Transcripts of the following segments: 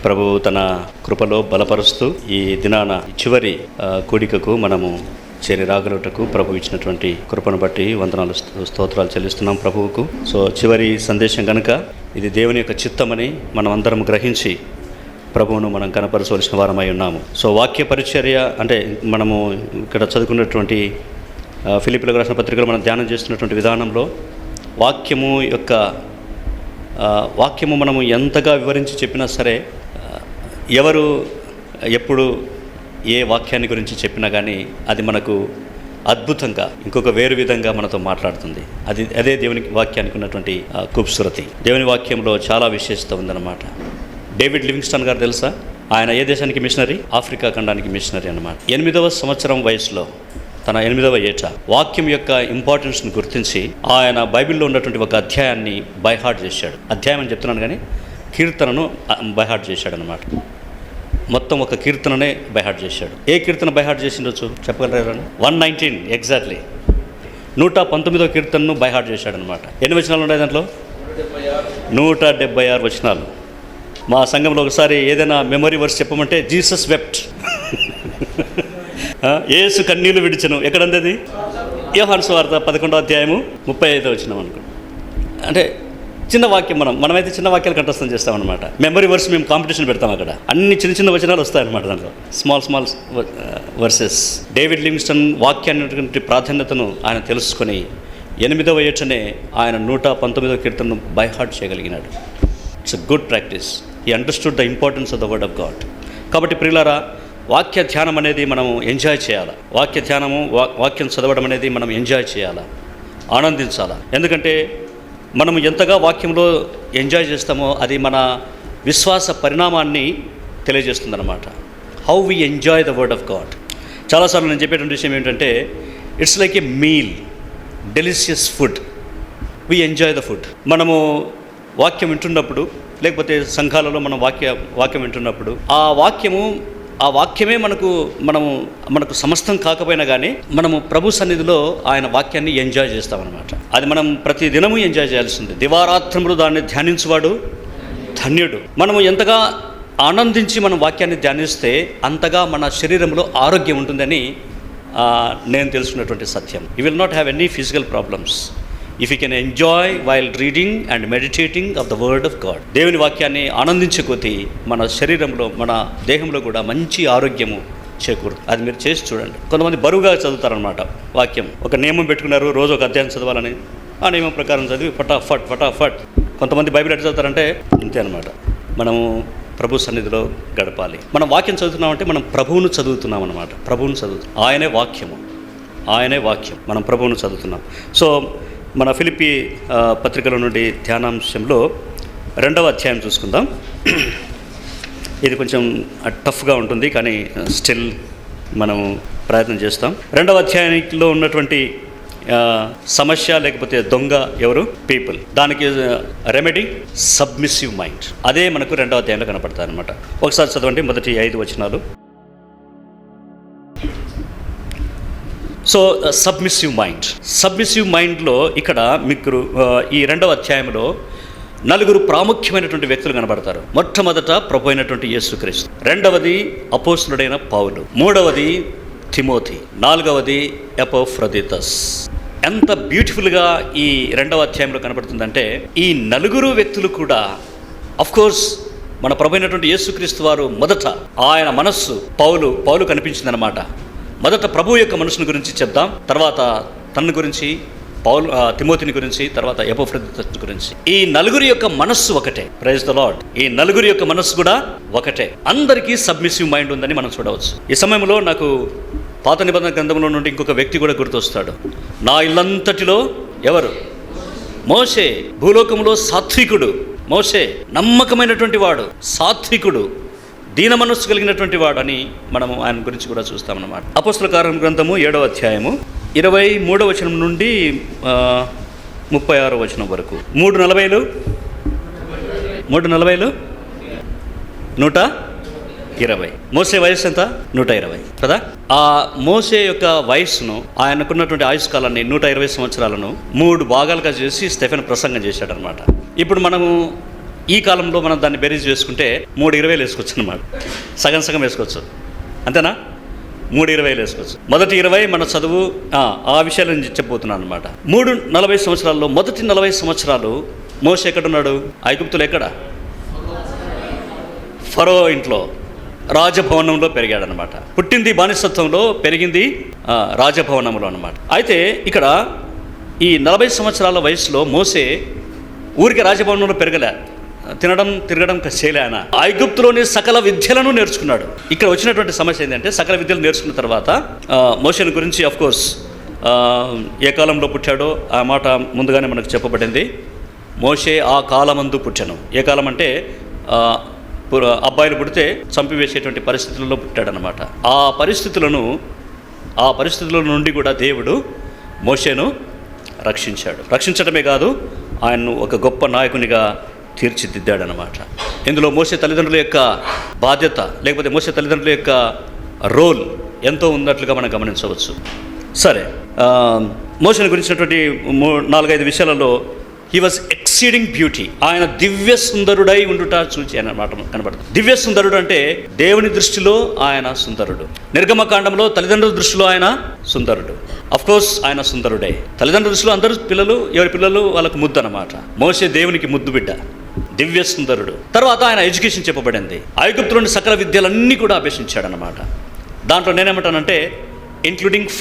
ప్రభువు తన కృపలో బలపరుస్తూ ఈ దినాన చివరి కూడికకు మనము చేరి రాగలుటకు ప్రభు ఇచ్చినటువంటి కృపను బట్టి వందనాలు స్తోత్రాలు చెల్లిస్తున్నాం ప్రభువుకు. సో చివరి సందేశం కనుక ఇది దేవుని యొక్క చిత్తమని మనం అందరం గ్రహించి ప్రభువును మనం కనపరచవలసిన వారమై ఉన్నాము. సో వాక్య పరిచర్య అంటే మనము ఇక్కడ చదువుకున్నటువంటి ఫిలిప్పీయులకు రాసిన పత్రికలో మనం ధ్యానం చేస్తున్నటువంటి విధానంలో వాక్యము మనము ఎంతగా వివరించి చెప్పినా సరే, ఎవరు ఎప్పుడు ఏ వాక్యాన్ని గురించి చెప్పినా కానీ అది మనకు అద్భుతంగా ఇంకొక వేరు విధంగా మనతో మాట్లాడుతుంది. అదే దేవుని వాక్యానికి ఉన్నటువంటి ఖూబ్సూరతి. దేవుని వాక్యంలో చాలా విశేషత ఉందన్నమాట. డేవిడ్ లివింగ్స్టన్ గారు తెలుసా? ఆయన ఏ దేశానికి మిషనరీ? ఆఫ్రికా ఖండానికి మిషనరీ అన్నమాట. 8వ సంవత్సరం వయసులో, తన 8వ ఏట వాక్యం యొక్క ఇంపార్టెన్స్ని గుర్తించి ఆయన బైబిల్లో ఉన్నటువంటి ఒక అధ్యాయాన్ని బైహార్ట్ చేశాడు. అధ్యాయం అని చెప్తున్నాను కానీ కీర్తనను బైహార్ట్ చేశాడు అనమాట. మొత్తం ఒక కీర్తననే బైహార్ట్ చేశాడు. ఏ కీర్తన బైహార్ట్ చేసిండొచ్చు చెప్పగలరా? 119 ఎగ్జాక్ట్లీ 119వ కీర్తనను బైహార్ట్ చేశాడు అనమాట. ఎన్ని వచనాలు ఉన్నాయి దాంట్లో? 176 వచనాలు. మా సంఘంలో ఒకసారి ఏదైనా మెమరీ వర్స్ చెప్పమంటే జీసస్ వెప్ట్, యేసు కన్నీళ్లు విడిచెను. ఎక్కడంది అది? యోహాను సువార్త 11వ అధ్యాయము 35వ వచనం అనుకో. అంటే చిన్న వాక్యం, మనమైతే చిన్న వాక్యాలు కంఠస్థం చేస్తామన్నమాట. మెమరీ వర్స్ మేము కాంపిటీషన్ పెడతాం. అక్కడ అన్ని చిన్న చిన్న వచనాలు వస్తాయన్నమాట. దాంట్లో స్మాల్ వర్సెస్. డేవిడ్ లివింగ్స్టన్ వాక్యాన్ని ప్రాధాన్యతను ఆయన తెలుసుకొని 8వ ఏటనే ఆయన 119వ కీర్తనను బైహార్ట్ చేయగలిగినాడు. It's a good practice. He understood the importance of the word of God. కాబట్టి ప్రియులారా, వాక్య ధ్యానం అనేది మనము ఎంజాయ్ చేయాలి. వాక్యం చదవడం అనేది మనం ఎంజాయ్ చేయాలా, ఆనందించాలా. ఎందుకంటే మనము ఎంతగా వాక్యంలో ఎంజాయ్ చేస్తామో అది మన విశ్వాస పరిణామాన్ని తెలియజేస్తుందన్నమాట. How we enjoy the word of God. చాలాసార్లు నేను చెప్పేటువంటి విషయం ఏంటంటే, it's like a meal, delicious food. We enjoy the food. మనము వాక్యం వింటున్నప్పుడు, లేకపోతే సంఘాలలో మనం వాక్యం వింటున్నప్పుడు ఆ వాక్యమే మనకు సమస్తం కాకపోయినా కానీ మనము ప్రభు సన్నిధిలో ఆయన వాక్యాన్ని ఎంజాయ్ చేస్తామన్నమాట. అది మనం ప్రతి దినము ఎంజాయ్ చేయాల్సింది. దివారాత్రములు దాన్ని ధ్యానించువాడు ధన్యుడు. మనము ఎంతగా ఆనందించి మనం వాక్యాన్ని ధ్యానిస్తే అంతగా మన శరీరంలో ఆరోగ్యం ఉంటుందని నేను తెలుసుకున్నటువంటి సత్యం. You will not have any physical problems if you can enjoy while reading and meditating of the word of God. దేవుని వాక్యాన్ని ఆనందించే కొద్దీ మన శరీరంలో, మన దేహంలో కూడా మంచి ఆరోగ్యము చేకూరుతుంది. అది మీరు చేసి చూడండి. కొంతమంది బరువుగా చదువుతారనమాట వాక్యం. ఒక నియమం పెట్టుకున్నారు, రోజు ఒక అధ్యాయం చదవాలని. ఆ నియమం ప్రకారం చదివి ఫటాఫట్. కొంతమంది బైబిల్ ఎట్లా చదువుతారంటే ఇంతే అనమాట. మనము ప్రభు సన్నిధిలో గడపాలి. మనం వాక్యం చదువుతున్నామంటే మనం ప్రభువును చదువుతున్నాం అనమాట. ప్రభువును చదువుతున్నాం. ఆయనే వాక్యం. మనం ప్రభువును చదువుతున్నాం. సో మన ఫిలిప్పీ పత్రికల నుండి ధ్యానాంశంలో 2వ అధ్యాయం చూసుకుందాం. ఇది కొంచెం టఫ్గా ఉంటుంది కానీ స్టిల్ మనము ప్రయత్నం చేస్తాం. 2వ అధ్యాయంలో ఉన్నటువంటి సమస్య లేకపోతే దొంగ ఎవరు? పీపుల్. దానికి రెమెడీ సబ్మిసివ్ మైండ్. అదే మనకు 2వ అధ్యాయంలో కనపడతాయి అనమాట. ఒకసారి చదవండి మొదటి 5 వచనాలు. సో సబ్మిసివ్ మైండ్లో ఇక్కడ మీకు ఈ 2వ అధ్యాయంలో 4 ప్రాముఖ్యమైనటువంటి వ్యక్తులు కనబడతారు. మొట్టమొదట ప్రభు అయినటువంటి యేసుక్రీస్తు, 2వది అపోస్తలుడైన పౌలు, 3వది తిమోతి, 4వది ఎపఫ్రొదితస్. ఎంత బ్యూటిఫుల్గా ఈ 2వ అధ్యాయంలో కనబడుతుందంటే, ఈ 4 వ్యక్తులు కూడా అఫ్కోర్స్ మన ప్రభు అయినటువంటి యేసుక్రీస్తు వారు మొదట ఆయన మనస్సు పౌలు కనిపించిందనమాట. మొదట ప్రభు యొక్క మనసుని గురించి చెప్దాం, తర్వాత తన గురించి తిమోతిని గురించి, తర్వాత ఎపఫ్రొదితస్ గురించి. ఈ 4 యొక్క మనస్సు ఒకటే. Praise the Lord. ఈ 4 యొక్క మనస్సు కూడా ఒకటే. అందరికీ సబ్మిసివ్ మైండ్ ఉందని మనం చూడవచ్చు. ఈ సమయంలో నాకు పాత నిబంధన గ్రంథంలో నుండి ఇంకొక వ్యక్తి కూడా గుర్తొస్తాడు. నా ఇల్లంతటిలో ఎవరు? మోషే. భూలోకంలో సాత్వికుడు మోషే, నమ్మకమైనటువంటి వాడు, సాత్వికుడు, దీన మనస్సు కలిగినటువంటి వాడు అని మనము ఆయన గురించి కూడా చూస్తామన్నమాట. అపోస్తల కార్యముల గ్రంథము 7వ అధ్యాయము 23వ వచనం నుండి 36వ వచనం వరకు. 3:40 120. మోసే వయస్సు ఎంత? 120 కదా. ఆ మోసే యొక్క వయస్సును, ఆయనకున్నటువంటి ఆయుష్కాలాన్ని 120 సంవత్సరాలను 3 భాగాలుగా చేసి స్టెఫెన్ ప్రసంగం చేశాడనమాట. ఇప్పుడు మనము ఈ కాలంలో మనం దాన్ని బెరీజ్ వేసుకుంటే 3:20 వేసుకోవచ్చు అనమాట. సగం సగం వేసుకోవచ్చు, అంతేనా? 3:20 వేసుకోవచ్చు. మొదటి 20 మన చదువు, ఆ విషయాలు నేను చెప్పబోతున్నాను అనమాట. 40 సంవత్సరాల్లో మొదటి 40 సంవత్సరాలు మోషే ఎక్కడున్నాడు? ఐగుప్తులో. ఎక్కడ? ఫరో ఇంట్లో, రాజభవనంలో పెరిగాడనమాట. పుట్టింది బానిసత్వంలో, పెరిగింది రాజభవనంలో అనమాట. అయితే ఇక్కడ ఈ 40 సంవత్సరాల వయసులో మోసే ఊరికి రాజభవనంలో పెరగలే, తిరగడం చేయలే. ఆయన ఐగుప్తులోని సకల విద్యలను నేర్చుకున్నాడు. ఇక్కడ వచ్చినటువంటి సమస్య ఏంటంటే, సకల విద్యలు నేర్చుకున్న తర్వాత మోషేని గురించి అఫ్కోర్స్ ఏ కాలంలో పుట్టాడో ఆ మాట ముందుగానే మనకు చెప్పబడింది. మోషే ఆ కాలమందు పుట్టాను. ఏ కాలం అంటే అబ్బాయిలు పుడితే చంపివేసేటువంటి పరిస్థితుల్లో పుట్టాడనమాట. ఆ పరిస్థితుల నుండి కూడా దేవుడు మోషేను రక్షించడమే కాదు, ఆయన్ను ఒక గొప్ప నాయకునిగా తీర్చిదిద్దాడనమాట. ఇందులో మోసే తల్లిదండ్రుల యొక్క బాధ్యత, లేకపోతే మోసే తల్లిదండ్రుల యొక్క రోల్ ఎంతో ఉన్నట్లుగా మనం గమనించవచ్చు. సరే, మోషేని గురించినటువంటి 4-5 విషయాలలో హీ వాజ్ ఎక్సీడింగ్ బ్యూటీ. ఆయన దివ్య సుందరుడై ఉండుట చూచి అన్నమాట కనబడుతుంది. దివ్య సుందరుడు అంటే దేవుని దృష్టిలో ఆయన సుందరుడు. నిర్గమకాండంలో తల్లిదండ్రుల దృష్టిలో ఆయన సుందరుడు. అఫ్కోర్స్ ఆయన సుందరుడే. తల్లిదండ్రుల దృష్టిలో అందరూ పిల్లలు, ఎవరి పిల్లలు వాళ్ళకు ముద్దు అన్నమాట. మోషే దేవునికి ముద్దు బిడ్డ, దివ్య సుందరుడు. తర్వాత ఆయన ఎడ్యుకేషన్ చెప్పబడింది. ఐగుప్తులోని సకల విద్యలన్నీ కూడా అభ్యసించాడనమాట. దాంట్లో నేనేమంటానంటే ఇంక్లూడింగ్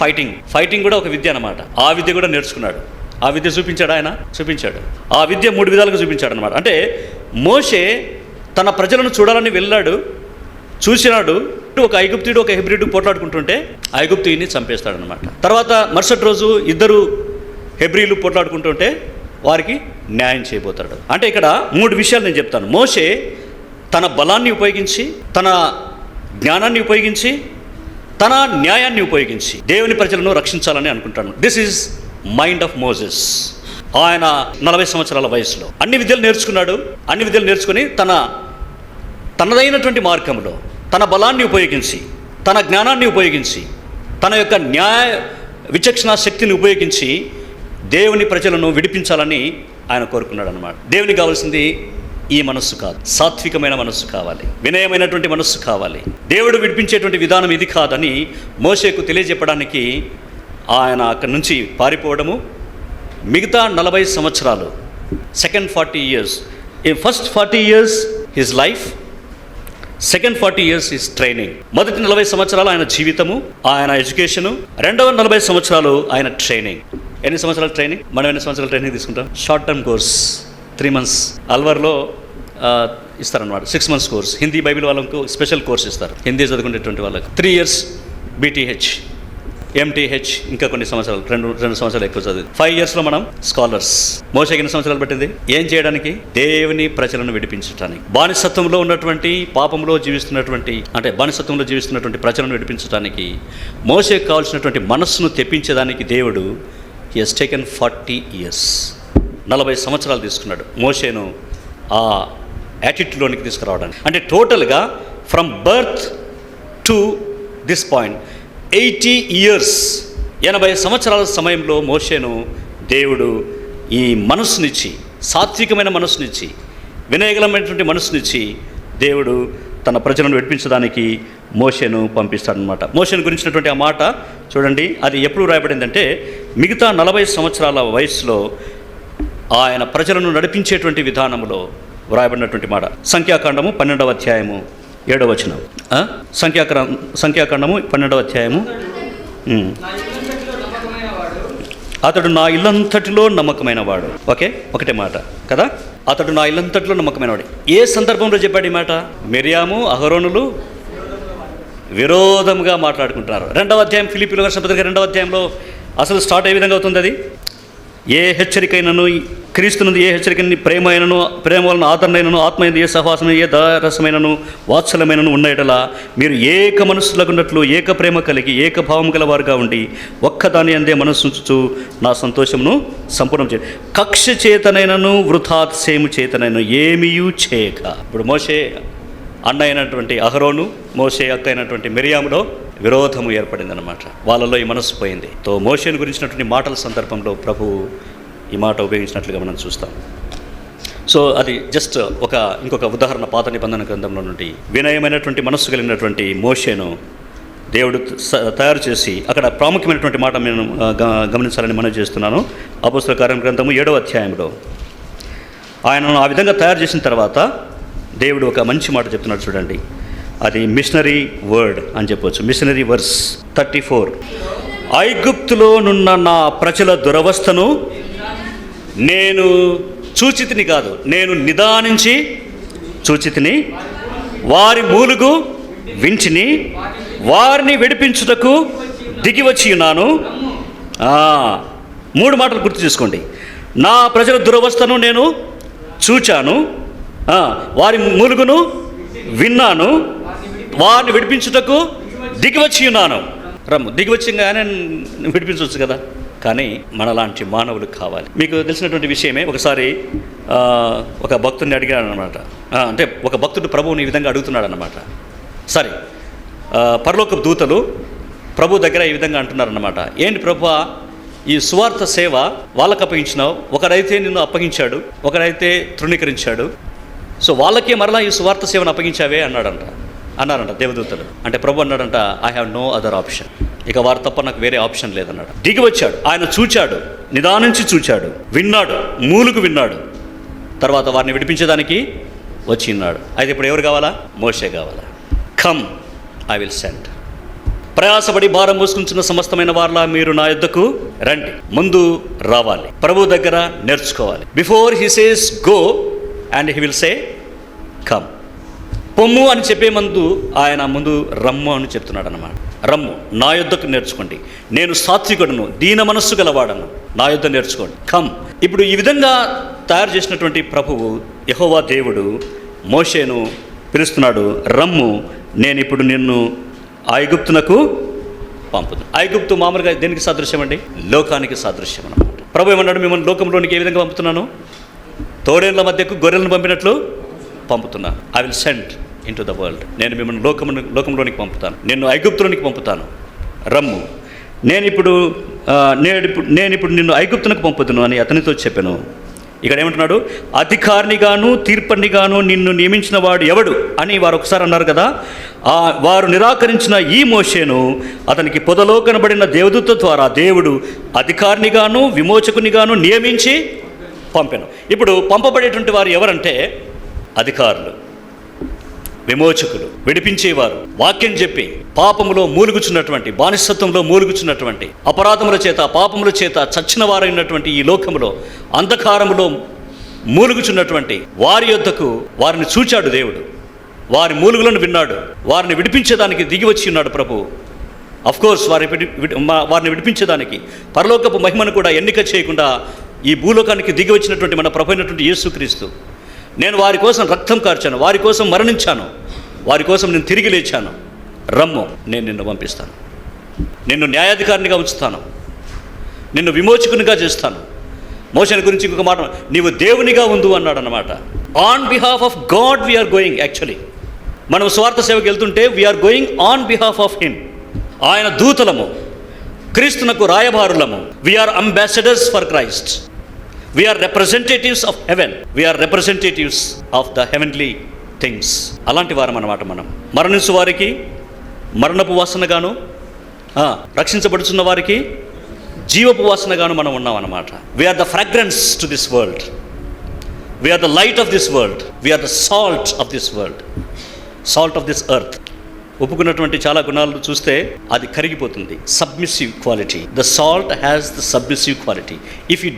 ఫైటింగ్ కూడా ఒక విద్య అనమాట. ఆ విద్య కూడా నేర్చుకున్నాడు. ఆ విద్య చూపించాడు. ఆ విద్య 3 విధాలుగా చూపించాడు అనమాట. అంటే మోషే తన ప్రజలను చూడాలని వెళ్ళాడు, చూసినాడు. ఒక ఐగుప్తుడు ఒక హెబ్రీడు పోట్లాడుకుంటుంటే ఐగుప్తుని చంపేస్తాడనమాట. తర్వాత మరుసటి రోజు 2 హెబ్రీలు పోట్లాడుకుంటుంటే వారికి న్యాయం చేయబోతాడు. అంటే ఇక్కడ 3 విషయాలు నేను చెప్తాను. మోషే తన బలాన్ని ఉపయోగించి, తన జ్ఞానాన్ని ఉపయోగించి, తన న్యాయాన్ని ఉపయోగించి దేవుని ప్రజలను రక్షించాలని అనుకుంటాను. This is mind of Moses. ఆయన 40 సంవత్సరాల వయసులో అన్ని విద్యలు నేర్చుకున్నాడు. అన్ని విద్యలు నేర్చుకుని తనదైనటువంటి మార్గంలో తన బలాన్ని ఉపయోగించి, తన జ్ఞానాన్ని ఉపయోగించి, తన యొక్క న్యాయ విచక్షణ శక్తిని ఉపయోగించి దేవుని ప్రజలను విడిపించాలని ఆయన కోరుకున్నాడు అన్నమాట. దేవునికి కావాల్సింది ఈ మనస్సు కాదు, సాత్వికమైన మనస్సు కావాలి, వినయమైనటువంటి మనస్సు కావాలి. దేవుడు విడిపించేటువంటి విధానం ఇది కాదని మోషేకు తెలియజెప్పడానికి ఆయన అక్కడి నుంచి పారిపోవడము. మిగతా 40 సంవత్సరాలు, second 40 years, first 40 years his life, second 40 years his training. మొదటి 40 సంవత్సరాలు ఆయన జీవితము, ఆయన ఎడ్యుకేషను. రెండవ 40 సంవత్సరాలు ఆయన ట్రైనింగ్. ఎన్ని సంవత్సరాల ట్రైనింగ్? మనం ఎన్ని సంవత్సరాల ట్రైనింగ్ తీసుకుంటాం? Short term course 3 months. అల్వర్లో ఇస్తారనమాట 6 months కోర్స్. హిందీ బైబిల్ వాళ్ళకు స్పెషల్ కోర్స్ ఇస్తారు, హిందీ చదువుకునేటువంటి వాళ్ళకి. 3 years BTH, MTH, ఇంకా కొన్ని సంవత్సరాలు, రెండు సంవత్సరాలు ఎక్కువ చదివి 5 yearsలో మనం స్కాలర్స్. మోషేకి ఎన్ని సంవత్సరాలు పట్టింది? ఏం చేయడానికి? దేవుని ప్రజలను విడిపించడానికి. బానిసత్వంలో ఉన్నటువంటి, పాపంలో జీవిస్తున్నటువంటి, అంటే బానిసత్వంలో జీవిస్తున్నటువంటి ప్రజలను విడిపించడానికి మోషేకి కావాల్సినటువంటి మనస్సును తెప్పించేదానికి దేవుడు హి హస్ టేకెన్ 40 years, 40 సంవత్సరాలు తీసుకున్నాడు మోషేను ఆ యాటిట్యూడ్లోనికి తీసుకురావడానికి. అంటే టోటల్గా from birth to this point 80 years, 80 సంవత్సరాల సమయంలో మోషేను దేవుడు ఈ మనస్సునిచ్చి, సాత్వికమైన మనస్సునిచ్చి, వినయగలమైనటువంటి మనస్సునిచ్చి దేవుడు తన ప్రజలను విడిపించడానికి మోషేను పంపిస్తాడనమాట. మోషేను గురించినటువంటి ఆ మాట చూడండి, అది ఎప్పుడు రాయబడిందంటే మిగతా 40 సంవత్సరాల వయసులో ఆయన ప్రజలను నడిపించేటువంటి విధానంలో వ్రాయబడినటువంటి మాట. సంఖ్యాకాండము 12వ అధ్యాయము 7వ వచనం. సంఖ్యాకాండము 12వ అధ్యాయము. అతడు నా ఇల్లంతటిలో నమ్మకమైన వాడు. ఓకే, ఒకటే మాట కదా, అతడు నా ఇల్లంతటిలో నమ్మకమైన వాడు. ఏ సందర్భంలో చెప్పాడు ఈ మాట? మిరియాము అహరోనులు విరోధంగా మాట్లాడుకుంటున్నారు. 2వ అధ్యాయం, ఫిలిప్పీయుల రాసిన పత్రిక 2వ అధ్యాయంలో అసలు స్టార్ట్ ఏ విధంగా అవుతుంది? అది ఏ హెచ్చరికైనను క్రీస్తునందు ఏ హెచ్చరికని ప్రేమ వలన ఆదరణైనను, ఆత్మైనను ఏ సహవాసము, ఏ దరసమైనను, వాత్సల్యమైనను ఉన్నయటలా మీరు ఏక మనస్సులకున్నట్లు ఏక ప్రేమ కలిగి ఏక భావం గలవారుగా ఉండి ఒక్కదాని అందే మనస్సు ఉంచుచు నా సంతోషమును సంపూర్ణం చే. కక్ష చేతనైనను వృథాతిశయము చేతనైనను ఏమీయూ చేయక. ఇప్పుడు మోషే అన్న అయినటువంటి అహరోను, మోషే అక్క అయినటువంటి మిరియాములో విరోధము ఏర్పడిందనమాట. వాళ్ళలో ఈ మనస్సు పోయింది. తో మోషేను గురించినటువంటి మాటల సందర్భంలో ప్రభు ఈ మాట ఉపయోగించినట్లుగా మనం చూస్తాం. సో అది జస్ట్ ఇంకొక ఉదాహరణ పాత నిబంధన గ్రంథంలో నుండి వినయమైనటువంటి మనస్సు కలిగినటువంటి మోషేను దేవుడు తయారు చేసి, అక్కడ ప్రాముఖ్యమైనటువంటి మాట నేను గమనించాలని మనం చేస్తున్నాను. అపోస్తల కార్యం గ్రంథము 7వ అధ్యాయంలో ఆయనను ఆ విధంగా తయారు చేసిన తర్వాత దేవుడు ఒక మంచి మాట చెప్తున్నాడు చూడండి. అది మిషనరీ వర్డ్ అని చెప్పవచ్చు. Missionary verse 34. ఐగుప్తులో నున్న నా ప్రజల దురవస్థను నేను చూచితిని కాదు, నేను నిదానించి చూచితిని, వారి మూలుగు వింటిని, వారిని విడిపించుటకు దిగి వచ్చి ఉన్నాను. 3 మాటలు గుర్తు చేసుకోండి. నా ప్రజల దురవస్థను నేను చూచాను, వారి మూలుగును విన్నాను, వారిని విడిపించుటకు దిగి వచ్చి ఉన్నాను. దిగి వచ్చిగానే విడిపించవచ్చు కదా, కానీ మనలాంటి మానవులు కావాలి. మీకు తెలిసినటువంటి విషయమే, ఒకసారి ఒక భక్తుడిని అడిగాడు అనమాట. అంటే ఒక భక్తుడు ప్రభువుని ఈ విధంగా అడుగుతున్నాడు అనమాట. సరే, పరలోక దూతలు ప్రభు దగ్గర ఈ విధంగా అంటున్నారన్నమాట. ఏంటి ప్రభువా, ఈ సువార్త సేవ వాళ్ళకి అప్పగించినావు, ఒకరైతే నిన్ను అప్పగించాడు, ఒకరైతే తృణీకరించాడు, సో వాళ్ళకే మరలా ఈ సువార్త సేవను అప్పగించావే అన్నారంట దేవదూతలు. అంటే ప్రభు అన్నాడంట, I have no other option, ఇక వారు తప్ప నాకు వేరే ఆప్షన్ లేదన్నాడు. దిగి వచ్చాడు, ఆయన చూచాడు, నిదానించి చూచాడు, విన్నాడు, మూలుగు విన్నాడు, తర్వాత వారిని విడిపించేదానికి వచ్చి ఉన్నాడు. అయితే ఇప్పుడు ఎవరు కావాలా? మోషే కావాలా. Come I will send. ప్రయాసపడి భారం మోసుకుంటున్న సమస్తమైన వారిలా మీరు నా యొద్దకు రండి. ముందు రావాలి, ప్రభు దగ్గర నేర్చుకోవాలి. Before he says go and he will say come. పొమ్ము అని చెప్పే ఆయన ముందు రమ్ము అని చెప్తున్నాడు అన్నమాట. రమ్ము, నా యొద్దకు నేర్చుకోండి, నేను సాత్వికుడును, దీన మనస్సు గలవాడను, నా యొద్ద నేర్చుకోండి, కమ్. ఇప్పుడు ఈ విధంగా తయారు చేసినటువంటి ప్రభువు యెహోవా దేవుడు మోషేను పిలుస్తున్నాడు, రమ్ము, నేను ఇప్పుడు నిన్ను ఐగుప్తునకు పంపుతాను. ఐగుప్తు మామూలుగా దేనికి సాదృశ్యం అండి? లోకానికి సాదృశ్యం అన్నమాట. ప్రభు ఏమన్నాడు, మిమ్మల్ని లోకంలోనికి ఏ విధంగా పంపుతున్నాను? తోడేళ్ల మధ్యకు గొర్రెలను పంపినట్లు పంపుతున్నాను. I will send in to the world. నేను మిమ్మల్ని లోకంలోనికి పంపుతాను, నిన్ను ఐగుప్తులోనికి పంపుతాను, రమ్ము. నేను ఇప్పుడు నిన్ను ఐగుప్తునకు పంపుతాను అని అతనితో చెప్పాను. ఇక్కడ ఏమంటున్నాడు? అధికారినిగాను తీర్పనిగాను నిన్ను నియమించిన వాడు ఎవడు అని వారు ఒకసారి అన్నారు కదా. వారు నిరాకరించిన ఈ మోషేను అతనికి పొదలో కనబడిన దేవదూత ద్వారా దేవుడు అధికారినిగాను విమోచకునిగాను నియమించి పంపాను. ఇప్పుడు పంపబడేటువంటి వారు ఎవరంటే అధికారులు, విమోచకులు, విడిపించేవారు, వాక్యం చెప్పి పాపములో మూలుగుచున్నటువంటి, బానిసత్వంలో మూలుగుచున్నటువంటి, అపరాధముల చేత పాపముల చేత చచ్చిన వారైనటువంటి ఈ లోకములో అంధకారములో మూలుగుచున్నటువంటి వారి యొద్దకు వారిని చూచాడు దేవుడు. వారి మూలుగులను విన్నాడు, వారిని విడిపించేదానికి దిగి వచ్చి ఉన్నాడు ప్రభు. అఫ్కోర్స్ వారిని విడిపించేదానికి పరలోకపు మహిమను కూడా ఎన్నిక చేయకుండా ఈ భూలోకానికి దిగి వచ్చినటువంటి మన ప్రభు అయినటువంటి యేసుక్రీస్తు. నేను వారి కోసం రక్తం కార్చాను, వారి కోసం మరణించాను, వారి కోసం నేను తిరిగి లేచాను, రమ్ము, నేను నిన్ను పంపిస్తాను, నిన్ను న్యాయాధికారినిగా ఉంచుతాను, నిన్ను విమోచకునిగా చేస్తాను. మోషేని గురించి ఇంకొక మాట, నీవు దేవునిగా ఉండు అన్నాడు అన్నమాట. On behalf of God we are going. Actually మనం స్వార్థ సేవకు వెళ్తుంటే we are going on behalf of him. ఆయన దూతలము, క్రీస్తునకు రాయబారులము. We are ambassadors for Christ. We are representatives of heaven. We are representatives of the heavenly things. అలాంటి వారం అన్నమాట మనం. మరణించు వారికి మరణపు వాసనగాను, రక్షించబడుతున్న వారికి జీవపు వాసనగాను మనం ఉన్నాం అన్నమాట. We are the fragrance to this world. We are the light of this world. We are the salt of this world. Salt of this earth. ఒప్పుకున్నటువంటి చాలా గుణాలు చూస్తే అది కరిగిపోతుంది. Submissive quality. The salt has the submissive quality. If you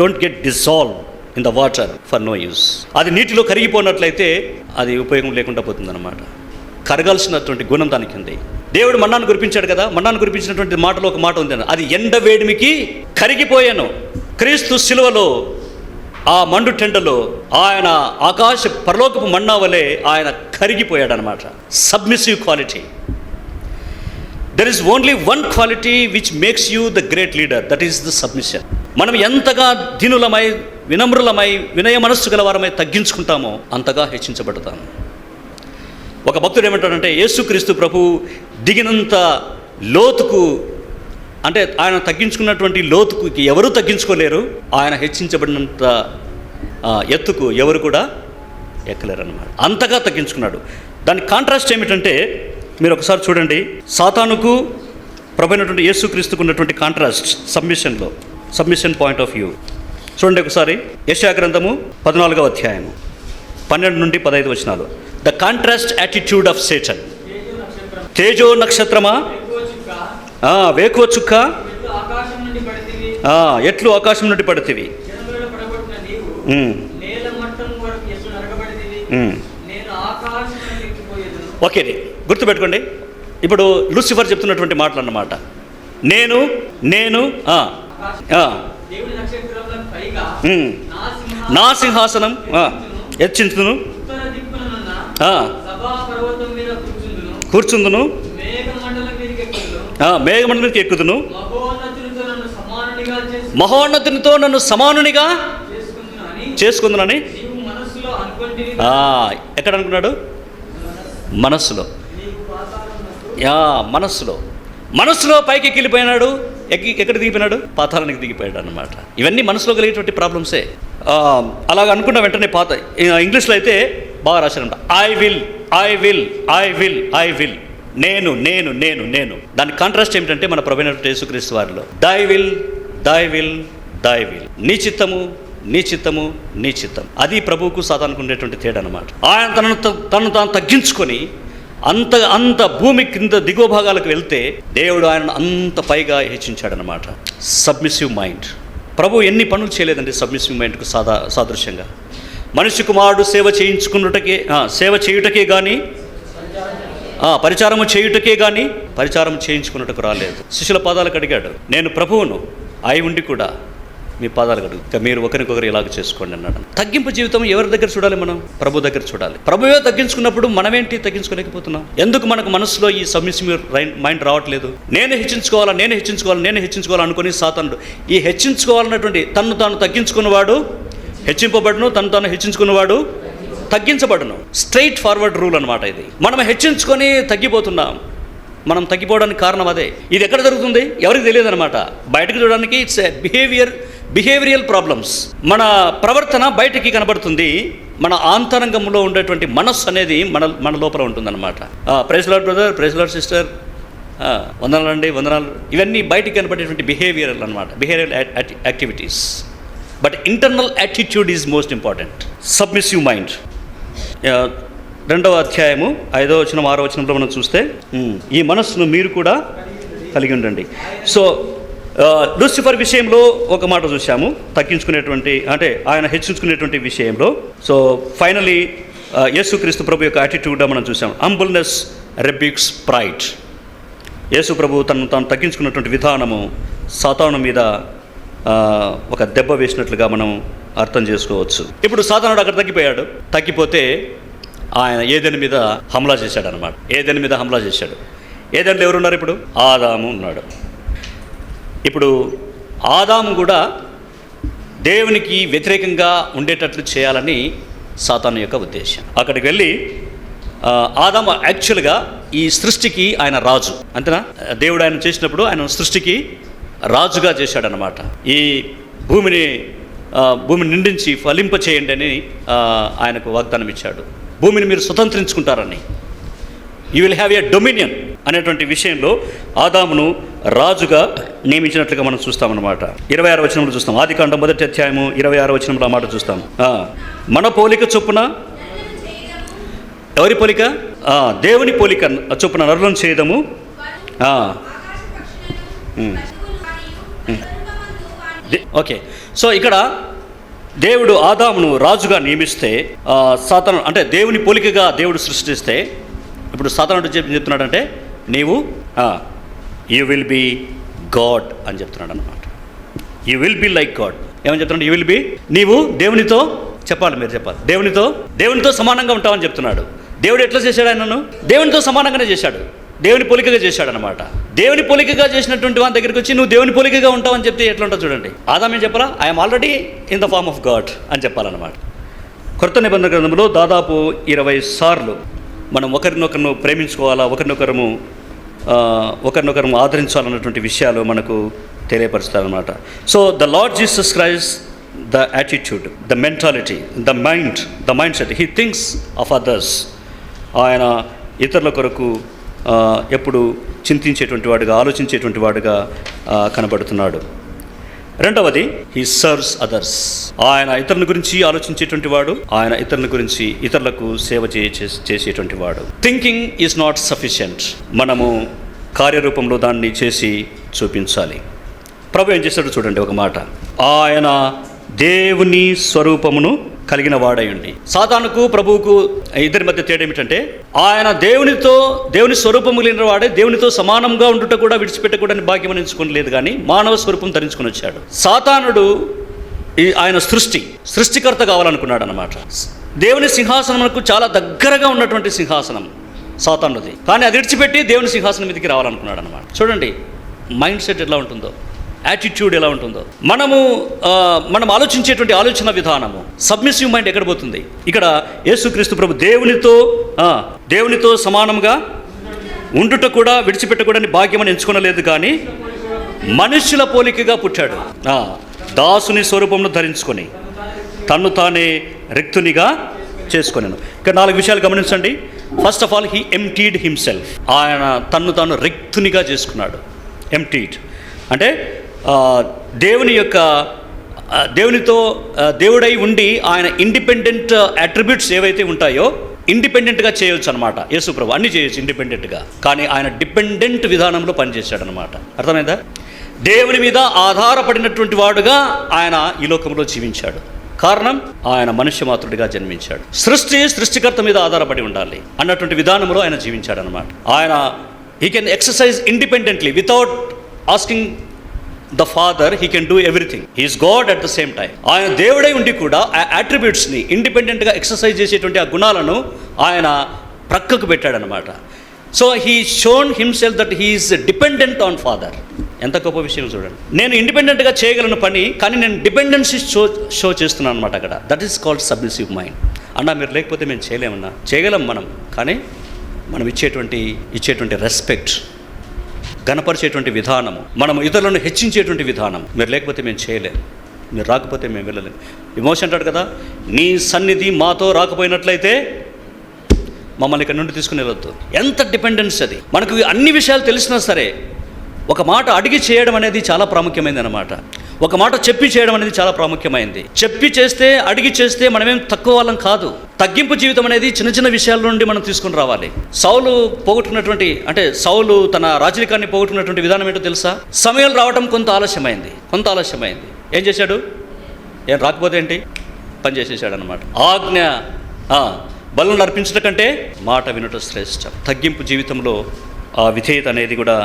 don't get dissolve in the water for no use. అది నీటిలో కరిగిపోయినట్లయితే అది ఉపయోగం లేకుండా పోతుందన్నమాట. కరగాల్సినటువంటి గుణం దానికి ఉంది. దేవుడు మన్నాను కురిపించాడు కదా, మన్నాను కురిపించినటువంటి మాటలో ఒక మాట ఉంది, అది ఎండ వేడిమికి కరిగిపోయాను. క్రీస్తు శిలువలో ఆ మండు టెండలో ఆయన ఆకాశ పరలోకపు మన్నా వలె ఆయన కరిగిపోయాడు అనమాట. Submissive quality. There is only one quality which makes you the great leader, that is the submission. మనం ఎంతగా దీనులమై, వినమ్రులమై, వినయ మనస్సు గలవారమై తగ్గించుకుంటామో అంతగా హెచ్చించబడతాము. ఒక భక్తుడు ఏమంటాడంటే, యేసుక్రీస్తు ప్రభు దిగినంత లోతుకు, అంటే ఆయన తగ్గించుకున్నటువంటి లోతుకు ఎవరూ తగ్గించుకోలేరు, ఆయన హెచ్చించబడినంత ఎత్తుకు ఎవరు కూడా ఎక్కలేరు అనమాట. అంతగా తగ్గించుకున్నాడు. దాని కాంట్రాస్ట్ ఏమిటంటే మీరు ఒకసారి చూడండి, సాతానుకు ప్రభువైనటువంటి యేసుక్రీస్తుకు ఉన్నటువంటి contrast submission point of view చూడండి ఒకసారి. యెషయా గ్రంథము 14వ అధ్యాయము 12 నుండి 15 వచనాలు. The contrast attitude of Satan. తేజో నక్షత్రమా, వేకువ చుక్క, ఎట్లు ఆకాశం నుండి పడితివి, ఓకే గుర్తుపెట్టుకోండి. ఇప్పుడు లూసిఫర్ చెప్తున్నటువంటి మాటలు అన్నమాట. నేను నా సింహాసనం హెచ్చించును, కూర్చుందును, మేఘమండలం మీదకి ఎక్కుదును, మహోన్నతునితో నన్ను సమానునిగా చేసుకుందునని. ఎక్కడ అనుకున్నాడు? మనస్సులో పైకి ఎక్కిపోయినాడు. ఎక్కడ దిగిపోయినాడు? పాతాళానికి దిగిపోయాడు అన్నమాట. ఇవన్నీ మనసులో కలిగేటువంటి ప్రాబ్లమ్సే. అలాగ అనుకున్న వెంటనే ఇంగ్లీష్లో అయితే బాగా రాశారంట, ఐ విల్, నేను. దాని కాంట్రాస్ట్ ఏమిటంటే మన ప్రభువైన యేసుక్రీస్తు వారిలో దై విల్, నీ చిత్తము. అది ప్రభువుకు సాతానుకు ఉండేటువంటి తేడా అన్నమాట. ఆయన తను తాను తగ్గించుకొని అంత భూమి కింద దిగువ భాగాలకు వెళ్తే దేవుడు ఆయన అంత పైగా హెచ్చించాడనమాట. Submissive mind. ప్రభు ఎన్ని పనులు చేయలేదండి సబ్మిసివ్ మైండ్కు సాదృశ్యంగా. మనిషి కుమారుడు సేవ చేయుటకే కానీ, పరిచారము చేయుటకే కానీ పరిచారం చేయించుకున్నట్టుకు రాలేదు. శిష్యుల పాదాలకు అడిగాడు, నేను ప్రభువును అయి ఉండి కూడా మీ పాదాలు కడుగు, ఇక మీరు ఒకరికొకరు ఇలాగ చేసుకోండి అన్నాడు. తగ్గింపు జీవితం ఎవరి దగ్గర చూడాలి? మనం ప్రభు దగ్గర చూడాలి. ప్రభువే తగ్గించుకున్నప్పుడు మనమేంటి తగ్గించుకోలేకపోతున్నాం? ఎందుకు మనకు మనసులో ఈ సబ్మిసివ్ మైండ్ రావట్లేదు? నేనే హెచ్చించుకోవాలి అనుకుని సాతానుడు ఈ హెచ్చించుకోవాలన్నటువంటి తను తాను తగ్గించుకున్నవాడు హెచ్చింపబడును, తను తాను హెచ్చించుకున్నవాడు తగ్గించబడును. స్ట్రైట్ ఫార్వర్డ్ రూల్ అనమాట ఇది. మనం హెచ్చించుకొని తగ్గిపోతున్నాం. మనం తగ్గిపోవడానికి కారణం అదే. ఇది ఎక్కడ జరుగుతుంది? ఎవరికి తెలియదు అనమాట. బయటకు చూడడానికి ఇట్స్ బిహేవియరల్ ప్రాబ్లమ్స్. మన ప్రవర్తన బయటికి కనబడుతుంది. మన ఆంతరంగంలో ఉండేటువంటి మనస్సు అనేది మన లోపల ఉంటుందన్నమాట. Praise Lord brother, praise Lord sister, వందనాలండి, వందనాలు. ఇవన్నీ బయటికి కనబడేటువంటి బిహేవియరల్ అనమాట, behavioural activities. But internal attitude is most important. Submissive mind 2వ అధ్యాయము 5వ వచనం 6వ వచనంలో మనం చూస్తే, ఈ మనస్సును మీరు కూడా కలిగి ఉండండి. సో లూసిఫర్ విషయంలో ఒక మాట చూసాము, తగ్గించుకునేటువంటి అంటే ఆయన హెచ్చించుకునేటువంటి విషయంలో. సో ఫైనలీ యేసుక్రీస్తు ప్రభు యొక్క యాటిట్యూడ్ మనం చూసాం. Humbleness rebukes pride. యేసు ప్రభు తాను తగ్గించుకున్నటువంటి విధానము సాతాను మీద ఒక దెబ్బ వేసినట్లుగా మనం అర్థం చేసుకోవచ్చు. ఇప్పుడు సాతానుడు అక్కడ తగ్గిపోతే ఆయన ఏదెను మీద హమ్లా చేశాడు అనమాట. ఏదెన్లో ఎవరున్నారు? ఇప్పుడు ఆదాము ఉన్నాడు. ఇప్పుడు ఆదాము కూడా దేవునికి వ్యతిరేకంగా ఉండేటట్లు చేయాలని సాతాను యొక్క ఉద్దేశం. అక్కడికి వెళ్ళి ఆదాము యాక్చువల్గా ఈ సృష్టికి ఆయన రాజు, అంతేనా? దేవుడు ఆయన చేసినప్పుడు ఆయన సృష్టికి రాజుగా చేశాడనమాట. ఈ భూమిని నిండించి ఫలింప చేయండి అని ఆయనకు వాగ్దానం ఇచ్చాడు. భూమిని మీరు స్వతంత్రించుకుంటారని, you will have a dominion అనేటువంటి విషయంలో ఆదామును రాజుగా నియమించినట్లుగా మనం చూస్తామన్నమాట. 26వ వచనంలో చూస్తాం. ఆదికాండం 1వ అధ్యాయము 26వ వచనంలో ఆ మాట చూస్తాం. మన పోలిక చొప్పున, ఎవరి పోలిక? దేవుని పోలిక చొప్పున నరులను చేయదము. ఓకే. సో ఇక్కడ దేవుడు ఆదామును రాజుగా నియమిస్తే, సాతాను అంటే దేవుని పోలికగా దేవుడు సృష్టిస్తే, ఇప్పుడు సాతానుడు చెప్తున్నాడంటే నీవు యూ విల్ బీ గాడ్ అని చెప్తున్నాడు అనమాట. You will be like God. ఏమని చెప్తున్నాడు? యూ విల్ బీ, నీవు దేవునితో మీరు చెప్పాలి, దేవునితో సమానంగా ఉంటావని చెప్తున్నాడు. దేవుడు ఎట్లా చేశాడు? ఆయనను దేవునితో సమానంగానే చేశాడు, దేవుని పోలికగా చేశాడు అనమాట. దేవుని పోలికగా చేసినటువంటి వాని దగ్గరికి వచ్చి నువ్వు దేవుని పోలికగా ఉంటావని చెప్తే ఎట్లా ఉంటావు చూడండి. ఆదాం ఏం చెప్పాలా? I'm already in the form of God అని చెప్పాలన్నమాట. కొత్త నిబంధన గ్రంథంలో దాదాపు 20 సార్లు మనం ఒకరినొకరు ప్రేమించుకోవాలా, ఒకరినొకరు ఆదరించాలన్నటువంటి విషయాలు మనకు తెలియపరుస్తారనమాట. So the Lord Jesus Christ the attitude, the mentality, the mindset. He thinks of others. ఆయన ఇతరుల కొరకు ఎప్పుడు చింతించేటువంటి వాడుగా, ఆలోచించేటువంటి వాడుగా కనబడుతున్నాడు. రెండవది, హీ సర్వ్స్ అదర్స్. ఆయన ఇతరుల గురించి ఆలోచించేటువంటి వాడు, ఆయన ఇతరుల గురించి ఇతరులకు సేవ చేసేటువంటి వాడు. Thinking is not sufficient. మనము కార్యరూపంలో దాన్ని చేసి చూపించాలి. ప్రభు ఏం చేశాడు చూడండి ఒక మాట. ఆయన దేవుని స్వరూపమును కలిగిన వాడై ఉండి. సాతానుకు ప్రభువుకు ఇద్దరి మధ్య తేడా ఏమిటంటే, ఆయన దేవుని స్వరూపము కలిగిన వాడే దేవునితో సమానంగా ఉండుట కూడా విడిచిపెట్టకూడని భాగ్యం ఎంచుకోలేదు, కానీ మానవ స్వరూపం ధరించుకొని వచ్చాడు. సాతానుడు ఆయన సృష్టికర్త కావాలనుకున్నాడు అన్నమాట. దేవుని సింహాసనమునకు చాలా దగ్గరగా ఉన్నటువంటి సింహాసనం సాతానుది, కానీ అది విడిచిపెట్టి దేవుని సింహాసనం మీదకి రావాలనుకున్నాడు అన్నమాట. చూడండి మైండ్ సెట్ ఎలా ఉంటుందో, యాటిట్యూడ్ ఎలా ఉంటుందో. మనం ఆలోచించేటువంటి ఆలోచన విధానము, సబ్మిసివ్ మైండ్ ఎక్కడ పోతుంది. ఇక్కడ యేసుక్రీస్తు ప్రభు దేవునితో సమానంగా ఉండుట కూడా విడిచిపెట్టకూడని భాగ్యమని ఎంచుకోనలేదు, కానీ మనుష్యుల పోలికగా పుట్టాడు. దాసుని స్వరూపమును ధరించుకొని తన్ను తానే రిక్తునిగా చేసుకొనెను. ఇక్కడ 4 విషయాలు గమనించండి. First of all, he emptied himself. ఆయన తన్ను తాను రిక్తునిగా చేసుకున్నాడు. ఎంప్టీడ్ అంటే దేవునితో దేవుడై ఉండి ఆయన ఇండిపెండెంట్ అట్రిబ్యూట్స్ ఏవైతే ఉంటాయో ఇండిపెండెంట్గా చేయొచ్చు అనమాట. యేసు ప్రభు అన్నీ చేయొచ్చు ఇండిపెండెంట్గా, కానీ ఆయన డిపెండెంట్ విధానంలో పనిచేశాడు అనమాట. అర్థమైందా? దేవుని మీద ఆధారపడినటువంటి వాడుగా ఆయన ఈ లోకంలో జీవించాడు. కారణం, ఆయన మనుష్య మాతృడిగా జన్మించాడు. సృష్టికర్త మీద ఆధారపడి ఉండాలి అన్నటువంటి విధానంలో ఆయన జీవించాడు అనమాట. ఆయన he can exercise independently without asking the father. He can do everything. He's God at the same time. ఆయన దేవుడై ఉండి కూడా ఆ అట్రిబ్యూట్స్ని ఇండిపెండెంట్గా ఎక్సర్సైజ్ చేసేటువంటి ఆ గుణాలను ఆయన ప్రక్కకు పెట్టాడనమాట. So he shown himself that he is dependent on father. ఎంత గొప్ప విషయం చూడండి. నేను ఇండిపెండెంట్గా చేయగలను పని, కానీ నేను డిపెండెన్సీ షో చేస్తున్నాను అనమాట అక్కడ. That is called submissive mind. అన్నా మీరు లేకపోతే మేము చేయలేమన్నా. చేయగలం మనం, కానీ మనం ఇచ్చేటువంటి రెస్పెక్ట్, గణపరిచేటువంటి విధానము, మనం ఇతరులను హెచ్చించేటువంటి విధానం, మీరు లేకపోతే మేము చేయలేము, మీరు రాకపోతే మేము వెళ్ళలేము. ఎమోషన్ అంటాడు కదా, నీ సన్నిధి మాతో రాకపోయినట్లయితే మమ్మల్ని ఇక్కడ నుండి తీసుకుని వెళ్ళొద్దు. ఎంత డిపెండెన్స్ అది. మనకు అన్ని విషయాలు తెలిసినా సరే ఒక మాట అడిగి చేయడం అనేది చాలా ప్రాముఖ్యమైనది అన్నమాట. ఒక మాట చెప్పి చేయడం అనేది చాలా ప్రాముఖ్యమైంది. చెప్పి చేస్తే, అడిగి చేస్తే మనమేం తక్కువ వాళ్ళం కాదు. తగ్గింపు జీవితం అనేది చిన్న చిన్న విషయాల నుండి మనం తీసుకుని రావాలి. సౌలు తన రాజరికాన్ని పోగొట్టుకున్నటువంటి విధానం ఏంటో తెలుసా? సమయం రావడం కొంత ఆలస్యమైంది. ఏం చేశాడు? ఏం రాకపోతే ఏంటి? పని చేసేసాడు అనమాట. ఆజ్ఞ బలులను అర్పించడం కంటే మాట వినటం శ్రేష్టం. తగ్గింపు జీవితంలో ఆ విధేయత అనేది కూడా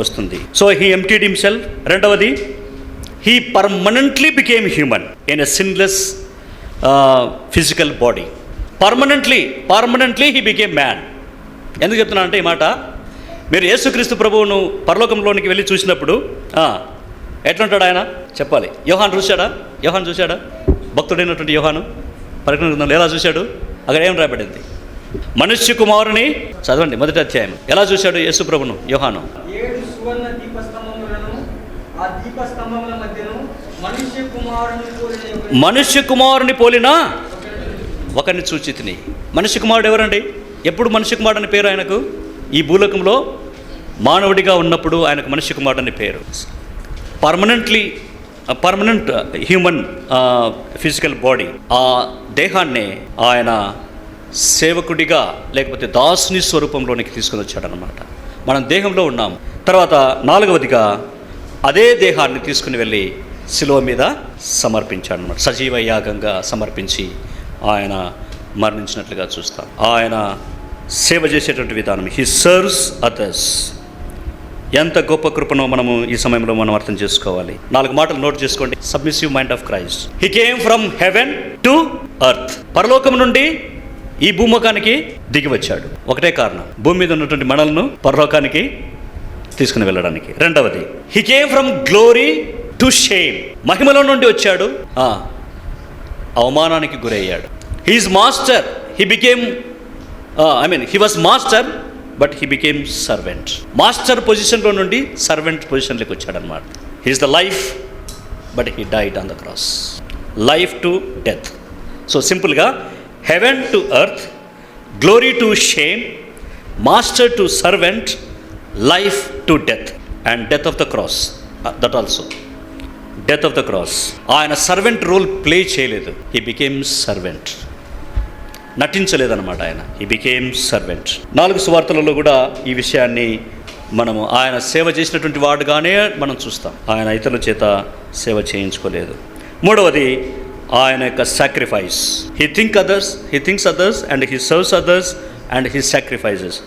వస్తుంది. So he emptied himself. రెండవది, he permanently became human in a sinless physical body. Permanently he became man. ఎందుకు చెప్తున్నా అంటే ఈ మాట, మీరు యేసుక్రీస్తు ప్రభువును పరలోకంలోనికి వెళ్ళి చూసినప్పుడు ఎట్లుంటాడు ఆయన చెప్పాలి. యోహాను చూశాడా? భక్తుడైనటువంటి యోహాను ప్రకటన గ్రంథంలో ఎలా చూశాడు? అక్కడ ఏం రాయబడింది? మనుష్య కుమారుని చదవండి, 1వ అధ్యాయం. ఎలా చూశాడు యేసు ప్రభును యోహాను? మనుష్య కుమారుని పోలిన ఒకరిని చూచితిని. మనుష్య కుమారుడు ఎవరండి? ఎప్పుడు మనుష్య కుమారుడు అని పేరు ఆయనకు? ఈ భూలోకంలో మానవుడిగా ఉన్నప్పుడు ఆయనకు మనుష్య కుమారుడు అని పేరు. పర్మనెంట్ హ్యూమన్ ఫిజికల్ బాడీ, ఆ దేహాన్ని ఆయన సేవకుడిగా లేకపోతే దాసుని స్వరూపంలోనికి తీసుకొని వచ్చాడనమాట. మనం దేహంలో ఉన్నాం. తర్వాత 4వదిగా అదే దేహాన్ని తీసుకుని వెళ్ళి శిలువ మీద సమర్పించాడు అనమాట. సజీవ యాగంగా సమర్పించి ఆయన మరణించినట్లుగా చూస్తాం. ఆయన సేవ చేసేటువంటి విధానం, హీ సర్వ్స్ అదర్స్. ఎంత గొప్ప కృపను మనము ఈ సమయంలో మనం అర్థం చేసుకోవాలి. 4 మాటలు నోట్ చేసుకోండి. Submissive mind of Christ. He came from heaven to earth. పరలోకం నుండి ఈ భూముఖానికి దిగి వచ్చాడు. ఒకటే కారణం, భూమి మీద ఉన్నటువంటి మనలను పరలోకానికి తీసుకుని వెళ్ళడానికి. రెండవది, he came from glory to shame. మహిమలో నుండి వచ్చాడు, అవమానానికి గురయ్యాడు. He is master. He was master but he became servant. Master పొజిషన్లో నుండి సర్వెంట్ పొజిషన్లోకి వచ్చాడనమాట. He is the life but he died on the cross. Life to death. So సింపుల్గా heaven to earth, glory to shame, master to servant, life to death and death of the cross. That also death of the cross. ఆయన servant role play చేయలేదు, he became servant. నటించలేదన్నమాట ఆయన, he became servant. 4 సువార్తలలో కూడా ఈ విషయాన్ని మనము ఆయన సేవ చేసినటువంటి వాడుగానే మనం చూస్తాం. ఆయన ఇతరుల చేత సేవ చేయించుకోలేదు. మూడవది ఆయన యొక్క sacrifice. He thinks others and he serves others and he sacrifices.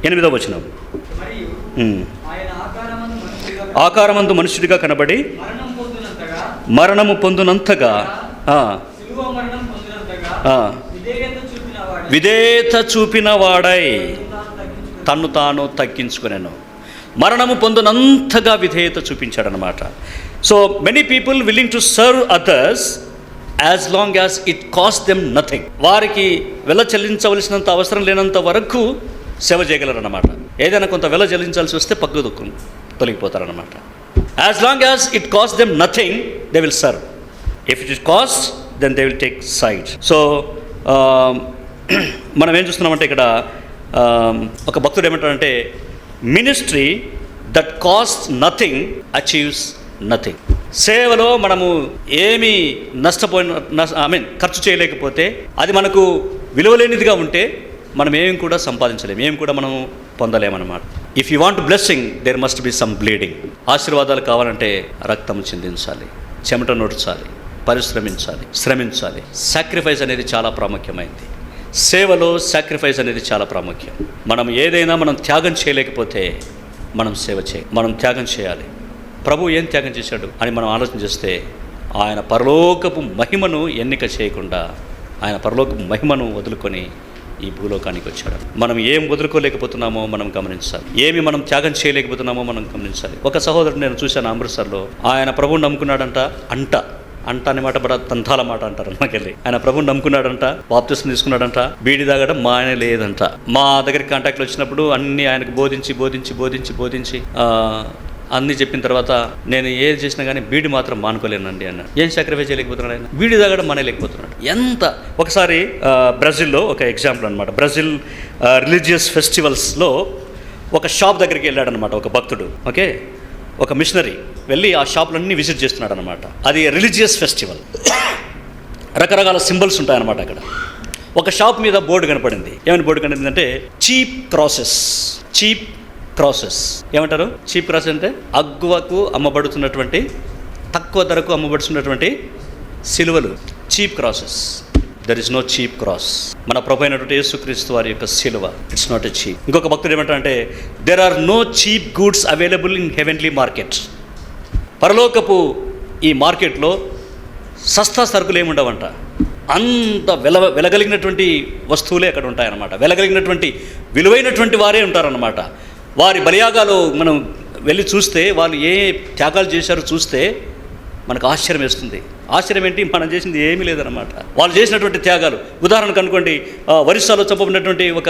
8వ వచనం, ఆకారమందు మనుషుడిగా కనబడి మరణము పొందునంతగా విధేయత చూపిన వాడై తన్ను తాను తగ్గించుకునేను. మరణము పొందునంతగా విధేయత చూపించాడనమాట. So many people willing to serve others as long as it cost them nothing. వారికి వెల చెల్లించవలసినంత అవసరం లేనంత వరకు సేవ చేయగలరన్నమాట. ఏదైనా కొంత వెల చెల్లించాల్సి వస్తే పక్కకు దుఃఖం తొలగిపోతారనమాట. As long as it cost them nothing they will serve. If it is cost then they will take side. So మనం ఏం చూస్తున్నామంటే ఇక్కడ ఒక భక్తుడు ఏమంటాడంటే, ministry that cost nothing achieves nothing. సేవలో మనము ఏమీ ఖర్చు చేయలేకపోతే, అది మనకు విలువలేనిదిగా ఉంటే మనం ఏం కూడా సంపాదించలేము, ఏం కూడా మనము పొందలేమన్నమాట. If you want blessing there must be some bleeding. ఆశీర్వాదాలు కావాలంటే రక్తం చిందించాలి, చెమట నోడ్చాలి, పరిశ్రమించాలి, శ్రమించాలి. సాక్రిఫైస్ అనేది చాలా ప్రాముఖ్యమైంది. సేవలో సాక్రిఫైస్ అనేది చాలా ప్రాముఖ్యం. మనం ఏదైనా మనం త్యాగం చేయలేకపోతే మనం త్యాగం చేయాలి. ప్రభు ఏం త్యాగం చేశాడు అని మనం ఆలోచన చేస్తే, ఆయన పరలోకపు మహిమను ఎన్నిక చేయకుండా ఆయన పరలోకపు మహిమను వదులుకొని ఈ భూలోకానికి వచ్చాడు. మనం ఏం వదులుకోలేకపోతున్నామో మనం గమనించాలి, ఏమి మనం త్యాగం చేయలేకపోతున్నామో మనం గమనించాలి. ఒక సహోదరుడు నేను చూశాను అమృత్సర్లో, ఆయన ప్రభువుని నమ్ముకున్నాడంట. అంట అనే మాట బడా తంతాల మాట అంటారు నాకెళ్ళి. ఆయన ప్రభువుని నమ్ముకున్నాడంట, బాప్తిసం తీసుకున్నాడంట, బీడి తాగడం మానే లేదంట. మా దగ్గరికి కాంటాక్ట్లు వచ్చినప్పుడు అన్నీ ఆయనకు బోధించి అన్నీ చెప్పిన తర్వాత, నేను ఏది చేసినా కానీ బీడి మాత్రం మానుకోలేనండి అన్నాడు. ఏం సాక్రిఫైస్ చేయలేకపోతున్నాడు ఆయన? బీడి తాగడం మానేలేకపోతున్నాడు. ఒకసారి బ్రెజిల్లో ఒక ఎగ్జాంపుల్ అనమాట. బ్రెజిల్ రిలీజియస్ ఫెస్టివల్స్లో ఒక షాప్ దగ్గరికి వెళ్ళాడనమాట ఒక భక్తుడు. ఓకే, ఒక మిషనరీ వెళ్ళి ఆ షాపులన్నీ విజిట్ చేస్తున్నాడు అనమాట. అది రిలీజియస్ ఫెస్టివల్, రకరకాల సింబల్స్ ఉంటాయన్నమాట. అక్కడ ఒక షాప్ మీద బోర్డు కనపడింది. ఏమైనా బోర్డు కనపడింది అంటే చీప్ క్రాసెస్. ఏమంటారు చీప్ క్రాస్ అంటే? అగ్గువకు అమ్మబడుతున్నటువంటి, తక్కువ ధరకు అమ్మబడుతున్నటువంటి సిలువలు, cheap crosses. There is no cheap cross. మన ప్రభు అయినటువంటి యేసుక్రీస్తు వారి యొక్క సిలువ, ఇట్స్ నాట్ ఎ చీప్. ఇంకొక భక్తుడు ఏమంటారంటే, there are no cheap goods available in heavenly market. పరలోకపు ఈ మార్కెట్లో సస్తా సరుకులు ఏముండవంట. అంత వెలగలిగినటువంటి వస్తువులే అక్కడ ఉంటాయన్నమాట. వెలగలిగినటువంటి విలువైనటువంటి వారే ఉంటారన్నమాట. వారి బలియాగాలు మనం వెళ్ళి చూస్తే, వాళ్ళు ఏ త్యాగాలు చేశారో చూస్తే మనకు ఆశ్చర్యం వేస్తుంది. ఆశ్చర్యం ఏంటి? మనం చేసింది ఏమీ లేదన్నమాట. వాళ్ళు చేసినటువంటి త్యాగాలు, ఉదాహరణకు అనుకోండి, ఒరిస్సాలో చంపబడినటువంటి ఒక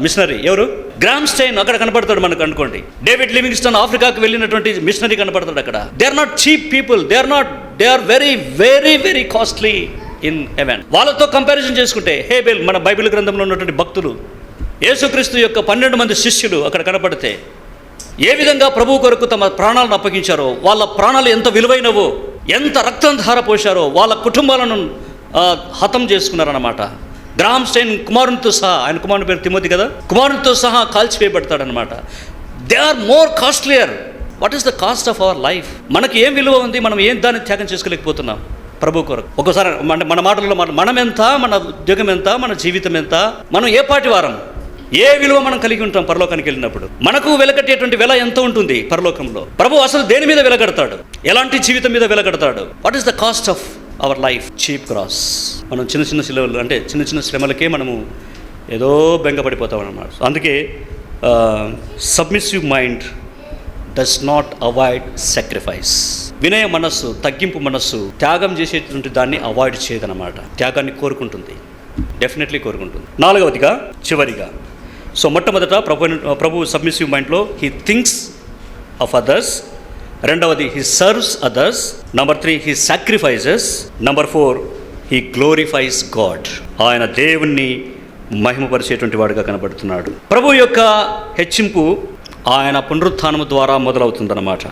మిషనరీ ఎవరు? గ్రామ్ స్టైన్ అక్కడ కనపడతాడు మనకు అనుకోండి. డేవిడ్ లివింగ్స్టన్ ఆఫ్రికాకు వెళ్ళినటువంటి మిషనరీ కనపడతాడు అక్కడ. They are not cheap people, they are very very very costly in heaven. వాళ్ళతో కంపారిజన్ చేసుకుంటే హేబెల్, మన బైబిల్ గ్రంథంలో ఉన్నటువంటి భక్తులు, యేసుక్రీస్తు యొక్క 12 మంది శిష్యులు అక్కడ కనపడితే ఏ విధంగా ప్రభు కొరకు తమ ప్రాణాలను అప్పగించారో, వాళ్ళ ప్రాణాలు ఎంత విలువైనవో, ఎంత రక్తం ధారపోశారో, వాళ్ళ కుటుంబాలను హతం చేసుకున్నారన్నమాట. గ్రామ్ స్టైన్ కుమారునితో సహా, ఆయన కుమారుని పేరు తిమోతి కదా, కుమారునితో సహా కాల్చివేయబడతాడనమాట. They are more costlier. What is the cost of our life? మనకి ఏం విలువ ఉంది? మనం ఏం దాన్ని త్యాగం చేసుకోలేకపోతున్నాం ప్రభు కొరకు. ఒక్కోసారి మన మాటల్లో మనం ఎంత, మన ఉద్యోగం ఎంత, మన జీవితం ఎంత, మనం ఏ పాటి వారం, ఏ విలువ మనం కలిగి ఉంటాం పరలోకానికి వెళ్ళినప్పుడు? మనకు వెలకట్టేటువంటి వెల ఎంత ఉంటుంది పరలోకంలో? ప్రభు అసలు దేని మీద వెలగడతాడు? ఎలాంటి జీవితం మీద వెలగడతాడు? What is the cost of our life? Cheap cross. మనం చిన్న శ్రమలు, అంటే చిన్న శ్రమలకే మనము ఏదో బెంగపడిపోతాం అన్నమాట. అందుకే submissive mind does not avoid sacrifice. వినయ మనస్సు, తగ్గింపు మనస్సు త్యాగం చేసేటువంటి దాన్ని అవాయిడ్ చేయదన్నమాట. త్యాగాన్ని కోరుకుంటుంది, డెఫినెట్లీ కోరుకుంటుంది. 4వదిగా, చివరిగా, సో మొట్టమొదట ప్రభు సబ్మిసివ్ మైండ్లో హీ థింక్స్ ఆఫ్ అదర్స్ రెండవది he serves others. Number 3 he sacrifices. Number 4 he glorifies God. ఆయన దేవుణ్ణి మహిమపరిచేటువంటి వాడుగా కనబడుతున్నాడు. ప్రభు యొక్క హెచ్చింపు ఆయన పునరుత్థానము ద్వారా మొదలవుతుందన్నమాట.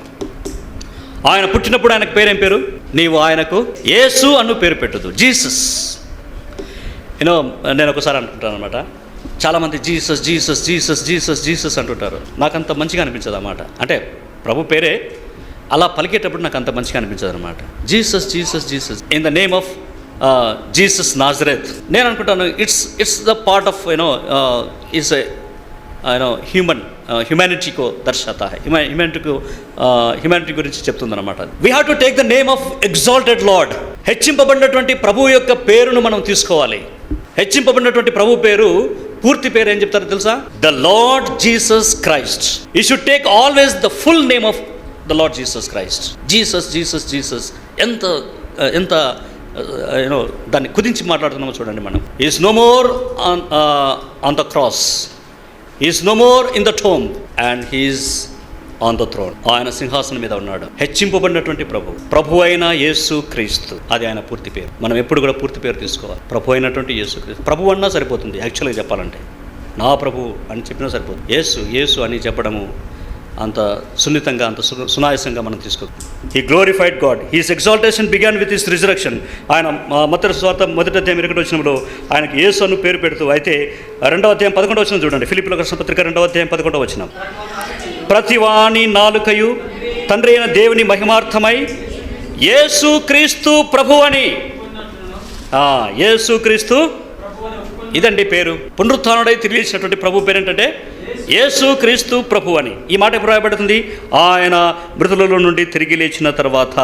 ఆయన పుట్టినప్పుడు ఆయనకు పేరేం పేరు? నీవు ఆయనకు యేసు అను పేరు పెట్టదు, జీసస్. నేను ఒకసారి అనుకుంటాను అనమాట, చాలామంది Jesus Jesus Jesus Jesus Jesus అంటుంటారు. నాకు అంత మంచిగా అనిపించదు అన్నమాట. అంటే ప్రభు పేరే అలా పలికేటప్పుడు నాకు అంత మంచిగా అనిపించదు అనమాట. Jesus Jesus Jesus in the name of Jesus Nazareth. నేను అనుకుంటాను it's the part of it's హ్యూమానిటీకో దర్శాతా హై. హ్యూమానిటీ గురించి చెప్తుందన్నమాట. We have to take the name of exalted Lord. హెచ్చింపబడినటువంటి ప్రభువు యొక్క పేరును మనం తీసుకోవాలి. హెచ్చింపబడినటువంటి ప్రభు పేరు, పూర్తి పేరు ఏం చెప్తారో తెలుసా? The Lord Jesus Christ. You should take always the full name of the Lord Jesus Christ. Jesus Jesus Jesus ఎంత దాన్ని కుదించి మాట్లాడుతున్నామో చూడండి మనం. Is no more on the cross, is no more in the tomb and he's on the throne. ఆయన సింహాసనం మీద ఉన్నాడు. హెచ్చింపబడినటువంటి ప్రభు అయిన యేసు క్రీస్తు, అది ఆయన పూర్తి పేరు. మనం ఎప్పుడు కూడా పూర్తి పేరు తీసుకోవాలి. ప్రభు అయినటువంటి యేసు క్రీస్తు. ప్రభు అన్నా సరిపోతుంది, యాక్చువల్గా చెప్పాలంటే నా ప్రభు అని చెప్పినా సరిపోతుంది. యేసు అని చెప్పడము అంత సున్నితంగా, అంత సునాయాసంగా మనం తీసుకోవాలి. He glorified God. He's exaltation began with his resurrection. ఆయన మత్తయి సువార్త 1వ అధ్యాయం 2వ వచనంలో ఆయనకి యేసు అను పేరు పెడుతూ, అయితే 2వ అధ్యాయం 11వ వచనం చూడండి. ఫిలిప్పీయులకు రాసిన పత్రిక 2వ అధ్యాయం 11వ వచనం. ప్రతివాని నాలుకయు తండ్రి అయిన దేవుని మహిమార్థమై యేసు క్రీస్తు ప్రభు అని. యేసు క్రీస్తు, ఇదండి పేరు. పునరుత్థానుడై తిరిగి లేచినటువంటి ప్రభు పేరు ఏంటంటే యేసు క్రీస్తు ప్రభు అని. ఈ మాట ఎప్పుడు రాయబడుతుంది? ఆయన మృతులలో నుండి తిరిగి లేచిన తర్వాత.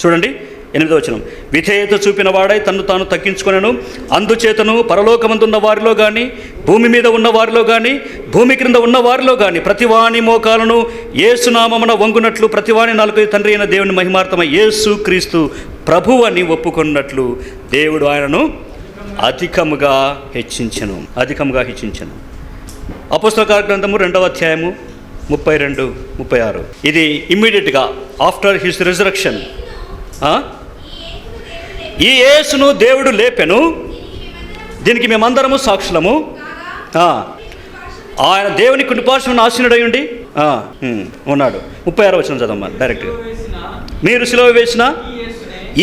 చూడండి 8వ వచనం. విధేయత చూపిన వాడై తన్ను తాను తగ్గించుకొనెను, అందుచేతను పరలోకమందున్న వారిలో కానీ, భూమి మీద ఉన్న వారిలో కానీ, భూమి క్రింద ఉన్న వారిలో కానీ ప్రతివాని మోకాలను యేసునామమున వంగునట్లు ప్రతివాని నాలుక తండ్రి అయిన దేవుని మహిమార్థమై యేసు క్రీస్తు ప్రభు అని ఒప్పుకున్నట్లు దేవుడు ఆయనను అధికముగా హెచ్చించెను. అపోస్తల కార్యగ్రంథము 2వ అధ్యాయము 32-36. ఇది ఇమ్మీడియట్గా ఆఫ్టర్ హిస్ రిజరక్షన్. ఈ యేసును దేవుడు లేపెను, దీనికి మేమందరము సాక్షులము. ఆయన దేవుని కుడిపార్శ్వమున ఆసీనుడై ఉండి ఉన్నాడు. 36వ వచనం చదవమ్మా డైరెక్ట్గా. మీరు సిలువ వేసిన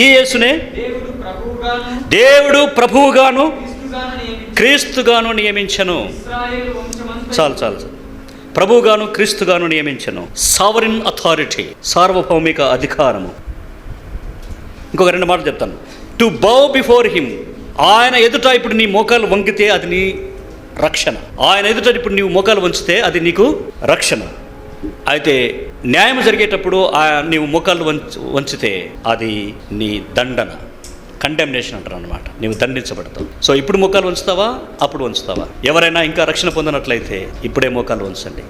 ఈ యేసునే దేవుడు ప్రభువుగాను క్రీస్తుగాను నియమించెను. చాలు. ప్రభువుగాను క్రీస్తుగాను నియమించెను. సావరిన్ అథారిటీ, సార్వభౌమిక అధికారము. ఇంకొక 2 మాటలు చెప్తాను. To bow before him. ఆయన ఎదుట ఇప్పుడు నీ మోకాలు వంగితే అది నీ రక్షణ. ఆయన ఎదుట ఇప్పుడు నీవు మోకాలు వంచితే అది నీకు రక్షణ. అయితే న్యాయం జరిగేటప్పుడు నీవు మోకాలు వంచితే అది నీ దండన, కండెమ్నేషన్ అంటారు అనమాట. నీవు దండించబడతావు. సో ఇప్పుడు మోకాలు వంచుతావా, అప్పుడు వంచుతావా? ఎవరైనా ఇంకా రక్షణ పొందినట్లయితే ఇప్పుడే మోకాలు వంచండి.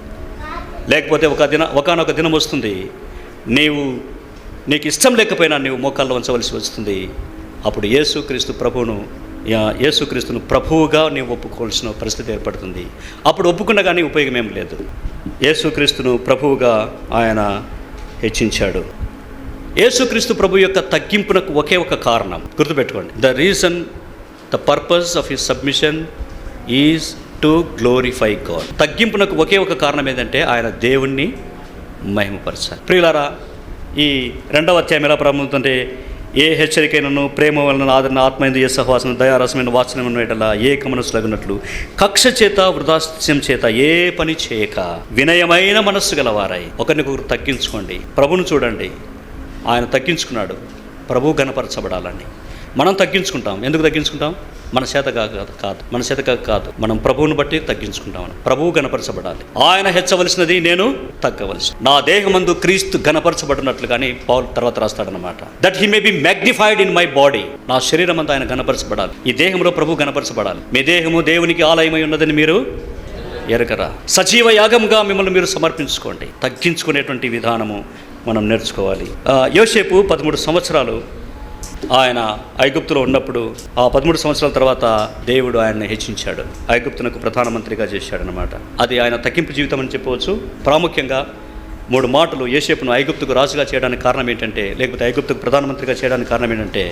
లేకపోతే ఒకనొక దినం వస్తుంది, నీకు ఇష్టం లేకపోయినా నీవు మోకాల్లో వంచవలసి వస్తుంది. అప్పుడు యేసుక్రీస్తును ప్రభువుగా నీవు ఒప్పుకోవాల్సిన పరిస్థితి ఏర్పడుతుంది. అప్పుడు ఒప్పుకున్నా కానీ ఉపయోగం ఏం లేదు. యేసుక్రీస్తును ప్రభువుగా ఆయన హెచ్చించాడు. యేసుక్రీస్తు ప్రభు యొక్క తగ్గింపునకు ఒకే ఒక కారణం గుర్తుపెట్టుకోండి. The purpose of his submission is to glorify God. తగ్గింపునకు ఒకే ఒక కారణం ఏంటంటే ఆయన దేవుణ్ణి మహిమపరచాలి. ప్రియులారా, ఈ 2వ అధ్యాయం ఎలా ప్రారంభమవుతుంటే, ఏ హెచ్చరికైనను ప్రేమ వలన ఆదరణ ఆత్మయందు ఏ సహవాసన దయారసమైన వాత్సల్యమైన వేటలా ఏక మనస్సు లగినట్లు కక్ష చేత వృధాస్యం చేత ఏ పని చేయక వినయమైన మనస్సు గలవారై ఒకరినొకరు తగ్గించుకోండి. ప్రభును చూడండి, ఆయన తగ్గించుకున్నాడు. ప్రభు ఘనపరచబడాలని మనం తగ్గించుకుంటాం. ఎందుకు తగ్గించుకుంటాం? మన చేత కాదు, మనం ప్రభువుని బట్టి తగ్గించుకుంటాం. ప్రభువు ఘనపరచబడాలి. ఆయన హెచ్చవలసినది, నేను తగ్గవలసి. నా దేహమందు క్రీస్తు ఘనపరచబడినట్లు కానీ పౌలు తర్వాత రాస్తాడనమాట. That he may be magnified in my body. నా శరీరం అంతా ఆయన ఘనపరచబడాలి. ఈ దేహంలో ప్రభు ఘనపరచబడాలి. మీ దేహము దేవునికి ఆలయమై ఉన్నదని మీరు ఎరగరా? సజీవ యాగంగా మిమ్మల్ని మీరు సమర్పించుకోండి. తగ్గించుకునేటువంటి విధానము మనం నేర్చుకోవాలి. యోసేపు 13 సంవత్సరాలు ఆయన ఐగుప్తులో ఉన్నప్పుడు, ఆ 13 సంవత్సరాల తర్వాత దేవుడు ఆయన్ని హెచ్చించాడు. ఐగుప్తునకు ప్రధానమంత్రిగా చేశాడనమాట. అది ఆయన తగ్గింపు జీవితం అని చెప్పవచ్చు. ప్రాముఖ్యంగా 3 మాటలు యోసేపును ఐగుప్తుకు రాజుగా చేయడానికి కారణం ఏంటంటే, లేకపోతే ఐగుప్తుకు ప్రధానమంత్రిగా చేయడానికి కారణం ఏంటంటే,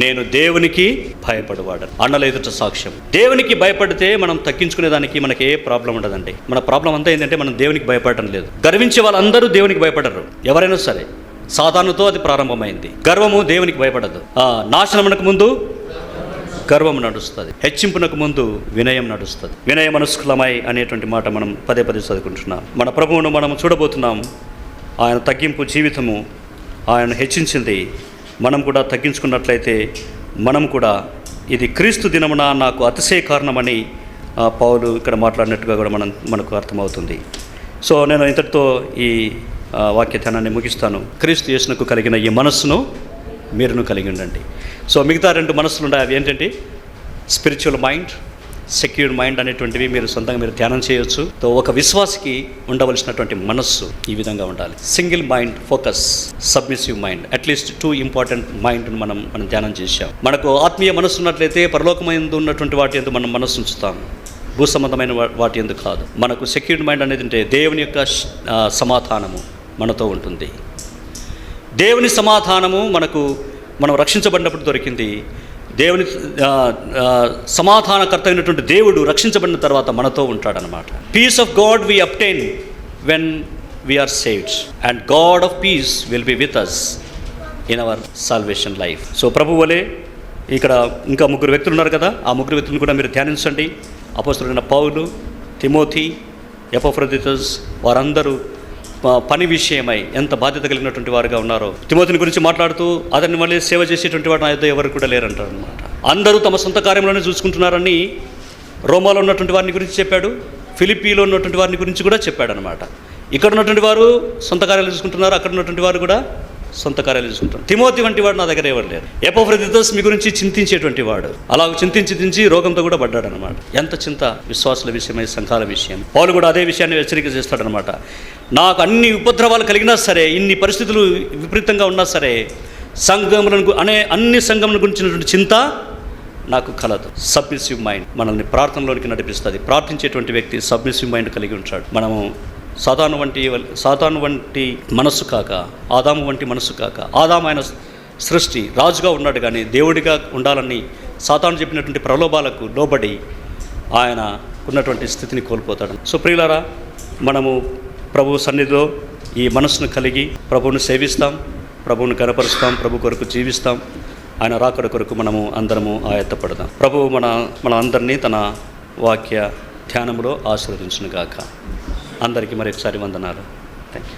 నేను దేవునికి భయపడవాడను. అన్నల ఎదుట సాక్ష్యం. దేవునికి భయపడితే మనం తగ్గించుకునేదానికి మనకి ఏ ప్రాబ్లం ఉండదండి. మన ప్రాబ్లం అంతా ఏంటంటే మనం దేవునికి భయపడటం లేదు. గర్వించే వాళ్ళందరూ దేవునికి భయపడరు. ఎవరైనా సరే, సాతానుతో అది ప్రారంభమైంది. గర్వము దేవునికి భయపడదు. నాశనమునకు ముందు గర్వం నడుస్తుంది, హెచ్చింపునకు ముందు వినయం నడుస్తుంది. వినయ మనస్కులమై అనేటువంటి మాట మనం పదే చదువుకుంటున్నాం. మన ప్రభువును మనం చూడబోతున్నాం. ఆయన తగ్గింపు జీవితము ఆయన హెచ్చించింది. మనం కూడా తగ్గించుకున్నట్లయితే మనం కూడా ఇది క్రీస్తు దినమున నాకు అతిశయ కారణమని పౌలు ఇక్కడ మాట్లాడినట్టుగా కూడా మనకు అర్థమవుతుంది. సో నేను ఇంతటితో ఈ వాక్య ధ్యానాన్ని ముగిస్తాను. క్రీస్తు యేసునకు కలిగిన ఈ మనస్సును మీరును కలిగి ఉండండి. సో మిగతా 2 మనస్సులు ఉన్నాయి. అవి ఏంటంటే స్పిరిచువల్ మైండ్, సెక్యూర్డ్ మైండ్ అనేటువంటివి మీరు సొంతంగా మీరు ధ్యానం చేయొచ్చు. సో ఒక విశ్వాసికి ఉండవలసినటువంటి మనస్సు ఈ విధంగా ఉండాలి. Single mind focus, submissive mind. అట్లీస్ట్ 2 ఇంపార్టెంట్ మైండ్ను మనం ధ్యానం చేశాం. మనకు ఆత్మీయ మనస్సు ఉన్నట్లయితే పరలోకమైందు ఉన్నటువంటి వాటి యందు మనం మనస్సు ఉంచుతాం, భూ సంబంధమైన వాటి యందు కాదు. మనకు సెక్యూర్డ్ మైండ్ అనేది అంటే దేవుని యొక్క సమాధానము మనతో ఉంటుంది. దేవుని సమాధానము మనం రక్షించబడినప్పుడు దొరికింది. దేవుని సమాధానకర్త అయినటువంటి దేవుడు రక్షించబడిన తర్వాత మనతో ఉంటాడనమాట. Peace of God we obtain when we are saved, and God of peace will be with us in our salvation life. So ప్రభు వలె ఇక్కడ ఇంకా 3 వ్యక్తులు ఉన్నారు కదా, ఆ 3 వ్యక్తులను కూడా మీరు ధ్యానించండి. అపోస్తలుడైన పౌలు, తిమోతి, ఎపఫ్రొదితుస్, వారందరూ పని విషయమై ఎంత బాధ్యత కలిగినటువంటి వారుగా ఉన్నారో. తిమోతిని గురించి మాట్లాడుతూ అతన్ని మళ్ళీ సేవ చేసేటువంటి వాడు నా యొద్ద ఎవరు కూడా లేరంటారు అనమాట. అందరూ తమ సొంత కార్యంలోనే చూసుకుంటున్నారని రోమాలో ఉన్నటువంటి వారిని గురించి చెప్పాడు, ఫిలిప్పీలో ఉన్నటువంటి వారిని గురించి కూడా చెప్పాడు అనమాట. ఇక్కడ ఉన్నటువంటి వారు సొంత కార్యాలు చూసుకుంటున్నారు, అక్కడ ఉన్నటువంటి వారు కూడా సొంత కార్యాలు చూసుకుంటారు. తిమోతి వంటి వాడు నా దగ్గర ఎవరు లేరు. ఎపఫ్రొదితుస్ మీ గురించి చింతించేటువంటి వాడు, అలా చింతించి రోగంతో కూడా పడ్డాడు అనమాట. ఎంత చింత విశ్వాసుల విషయమై, సంఘాల విషయం. పౌలు కూడా అదే విషయాన్ని హెచ్చరిక చేస్తాడనమాట. నాకు అన్ని ఉపద్రవాలు కలిగినా సరే, ఇన్ని పరిస్థితులు విపరీతంగా ఉన్నా సరే, సంఘములను అన్ని సంఘములను గురించినటువంటి చింత నాకు కలదు. సబ్మిసివ్ మైండ్ మనల్ని ప్రార్థనలోనికి నడిపిస్తుంది. ప్రార్థించేటువంటి వ్యక్తి సబ్మిసివ్ మైండ్ కలిగి ఉంటాడు. మనము సాతాను వంటి మనస్సు కాక, ఆదాము వంటి మనస్సు కాక. ఆదాము ఆయన సృష్టి రాజుగా ఉన్నాడు, కానీ దేవుడిగా ఉండాలని సాతాను చెప్పినటువంటి ప్రలోభాలకు లోబడి ఆయన ఉన్నటువంటి స్థితిని కోల్పోతాడు. సో ప్రియులారా, మనము ప్రభు సన్నిధిలో ఈ మనస్సును కలిగి ప్రభువును సేవిస్తాం, ప్రభువును కనపరుస్తాం, ప్రభు కొరకు జీవిస్తాం. ఆయన రాకడ కొరకు మనము అందరము ఆయత్తపడదాం. ప్రభువు మన అందరినీ తన వాక్య ధ్యానంలో ఆశీర్వదించును గాక. అందరికీ మరొకసారి వందనాలు. Thank you.